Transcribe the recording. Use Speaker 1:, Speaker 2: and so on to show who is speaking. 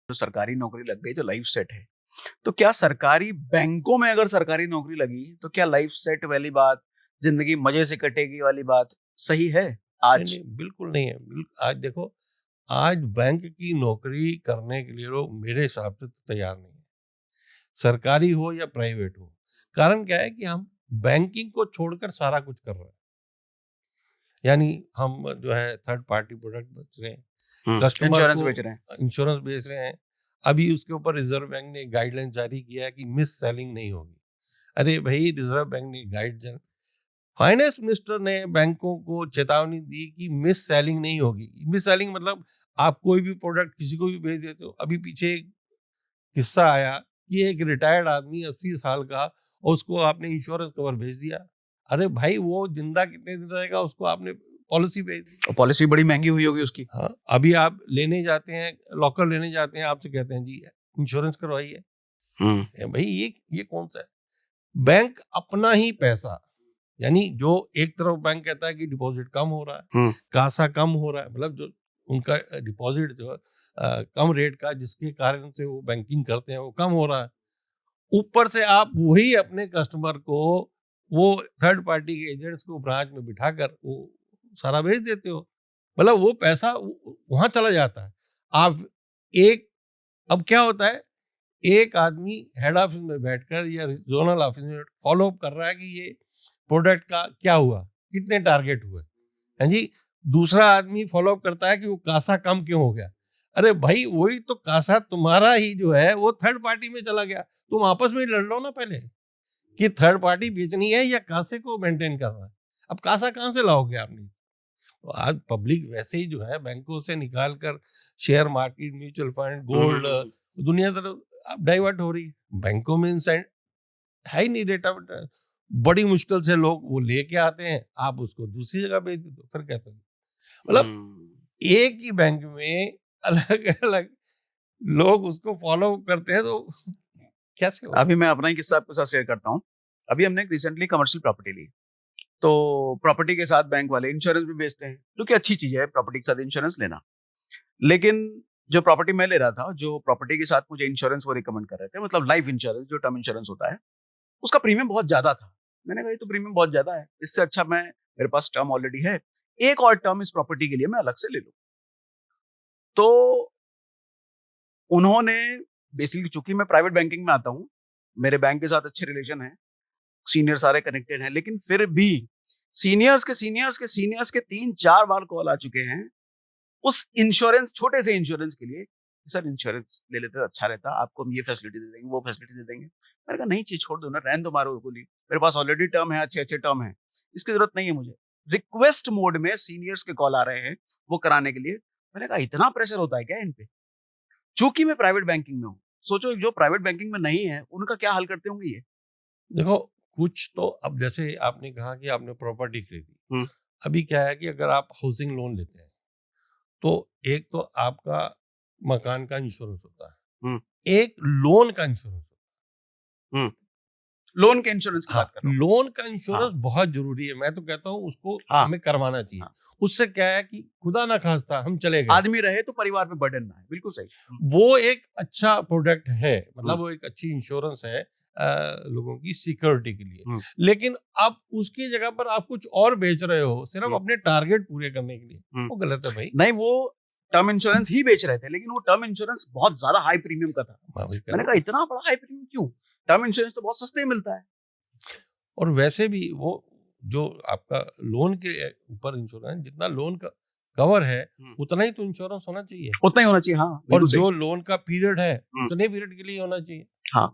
Speaker 1: जो सरकारी नौकरी लग गई तो लाइफ सेट है। तो क्या सरकारी बैंकों में अगर सरकारी नौकरी लगी तो क्या लाइफ सेट वाली बात, जिंदगी मजे से कटेगी वाली बात सही है
Speaker 2: नहीं
Speaker 1: आज?
Speaker 2: नहीं, बिल्कुल नहीं है। आज देखो, आज बैंक की नौकरी करने के लिए लोग मेरे हिसाब से तो तैयार नहीं है, सरकारी हो या प्राइवेट हो। कारण क्या है कि हम बैंकिंग को छोड़कर सारा कुछ कर रहे हैं। यानी हम जो है थर्ड पार्टी प्रोडक्ट बेच रहे हैं, कस्टमर
Speaker 1: इंश्योरेंस
Speaker 2: को
Speaker 1: बेच रहे हैं।
Speaker 2: इंश्योरेंस बेच रहे हैं। अभी उसके ऊपर रिजर्व बैंक ने गाइडलाइन जारी किया है कि मिस सेलिंग नहीं होगी। अरे भाई, रिजर्व बैंक ने गाइड फाइनेंस मिनिस्टर ने बैंकों को चेतावनी दी कि मिस सेलिंग नहीं होगी। मिस सेलिंग मतलब आप कोई भी प्रोडक्ट किसी को भी बेच देते हो। अभी पीछे एक किस्सा आया कि एक रिटायर्ड आदमी 80 साल का, और उसको आपने इंश्योरेंस कवर भेज दिया। अरे भाई, वो जिंदा कितने दिन रहेगा, उसको आपने पॉलिसी भेज दी।
Speaker 1: पॉलिसी बड़ी महंगी हुई होगी उसकी।
Speaker 2: हाँ, अभी आप लेने जाते हैं, लॉकर लेने जाते हैं, आपसे कहते हैं जी इंश्योरेंस करवाइए। भाई, ये कौन सा है? बैंक अपना ही पैसा, यानी जो एक तरफ बैंक कहता है कि डिपॉजिट कम हो रहा है, कासा कम हो रहा है, मतलब जो उनका डिपॉजिट जो है कम रेट का, जिसके कारण से वो बैंकिंग करते हैं, वो कम हो रहा है। ऊपर से आप वही अपने कस्टमर को, वो थर्ड पार्टी के एजेंट्स को ब्रांच में बिठाकर वो सारा भेज देते हो। मतलब वो पैसा वहां चला जाता है। आप एक अब क्या होता है, एक आदमी हेड ऑफिस में बैठकर या जोनल ऑफिस में फॉलो अप कर रहा है कि ये प्रोडक्ट का क्या हुआ, कितने टारगेट हुए, हाँ जी। दूसरा आदमी फॉलो अप करता है कि वो कासा कम क्यों हो गया। अरे भाई, वही तो कासा तुम्हारा ही जो है वो थर्ड पार्टी में चला गया। तुम आपस में ही लड़ लो ना पहले, कि थर्ड पार्टी बेचनी है या कासे को मेंटेन करना है। अब कासा कहाँ से लाओगे आपने? तो आज पब्लिक वैसे ही जो है बैंकों से निकाल कर share market, mutual fund, gold, दुनिया तरफ डाइवर्ट हो रही है। बैंकों में इंसेंट है ही नहीं, डेटा बड़ी मुश्किल से लोग वो लेके आते हैं, आप उसको दूसरी जगह भेज देते हो। फिर कहते हैं मतलब एक ही बैंक में अलग अलग लोग उसको फॉलो करते हैं, तो कैसे होगा?
Speaker 1: अभी मैं अपना ही किस्सा आपके साथ शेयर करता हूँ। अभी हमने रिसेंटली कमर्शियल प्रॉपर्टी ली, तो प्रॉपर्टी के साथ बैंक वाले इंश्योरेंस भी बेचते हैं, जो कि अच्छी चीज है प्रॉपर्टी के साथ इंश्योरेंस लेना। लेकिन जो प्रॉपर्टी मैं ले रहा था, जो प्रॉपर्टी के साथ मुझे इंश्योरेंस वो रिकमेंड कर रहे थे, मतलब लाइफ इंश्योरेंस जो टर्म इंश्योरेंस होता है, उसका प्रीमियम बहुत ज्यादा था। मैंने कहा ये तो प्रीमियम बहुत ज्यादा है, इससे अच्छा मैं, मेरे पास टर्म ऑलरेडी है, एक और टर्म इस प्रॉपर्टी के लिए मैं अलग से ले लूं। तो उन्होंने बेसिकली, चूंकि मैं प्राइवेट बैंकिंग में आता हूं, मेरे बैंक के साथ अच्छे रिलेशन है, सीनियर सारे कनेक्टेड हैं, लेकिन फिर भी सीनियर्स के 3-4 बार कॉल आ चुके हैं उस इंश्योरेंस, छोटे से इंश्योरेंस के लिए। सर इंश्योरेंस ले लेते तो अच्छा रहता, आपको हम ये फैसिलिटी दे देंगे, वो फैसिलिटी दे देंगे। मैंने कहा नहीं चाहिए, छोड़ दो ना, रहने दो, मारो गोली, मेरे पास ऑलरेडी टर्म है, अच्छे अच्छे टर्म है, इसकी जरूरत नहीं है मुझे। रिक्वेस्ट मोड में सीनियर्स के कॉल आ रहे हैं वो कराने के लिए। मैंने कहा इतना प्रेशर होता है क्या इन पे? चूंकि मैं प्राइवेट बैंकिंग में हूँ, सोचो जो प्राइवेट बैंकिंग में नहीं है उनका क्या हाल करते होंगे ये।
Speaker 2: देखो, कुछ तो, अब जैसे आपने कहा कि आपने प्रॉपर्टी खरीदी, अभी क्या है कि अगर आप हाउसिंग लोन लेते हैं, तो एक तो आपका मकान का इंश्योरेंस होता है, एक लोन का इंश्योरेंस होता है।
Speaker 1: लोन के इंश्योरेंस की
Speaker 2: हाँ,
Speaker 1: बात कर रहा हूँ।
Speaker 2: लोन का इंश्योरेंस बहुत जरूरी है। मैं तो कहता हूँ उसको हमें करवाना चाहिए। उससे क्या है कि खुदा ना खास्ता हम चले गए,
Speaker 1: आदमी रहे तो परिवार पे बर्डन ना है। बिल्कुल सही।
Speaker 2: वो एक अच्छा प्रोडक्ट है, मतलब वो एक अच्छी इंश्योरेंस है लोगों की सिक्योरिटी के लिए। लेकिन आप उसकी जगह पर आप कुछ और बेच रहे हो सिर्फ अपने टारगेट पूरे करने के लिए, वो गलत है भाई।
Speaker 1: नहीं, वो टर्म इंश्योरेंस ही बेच रहे थे, लेकिन वो टर्म इंश्योरेंस बहुत ज्यादा हाई प्रीमियम का था। मैंने कहा इतना बड़ा हाई प्रीमियम क्यों? टर्म इंश्योरेंस तो बहुत सस्ते में मिलता है।
Speaker 2: और वैसे भी वो जो आपका लोन के ऊपर इंश्योरेंस, जितना लोन का कवर है उतना ही तो इंश्योरेंस होना चाहिए,
Speaker 1: उतना ही होना चाहिए। हाँ,
Speaker 2: और जो लोन का पीरियड है उतने पीरियड के लिए होना चाहिए।
Speaker 1: हाँ,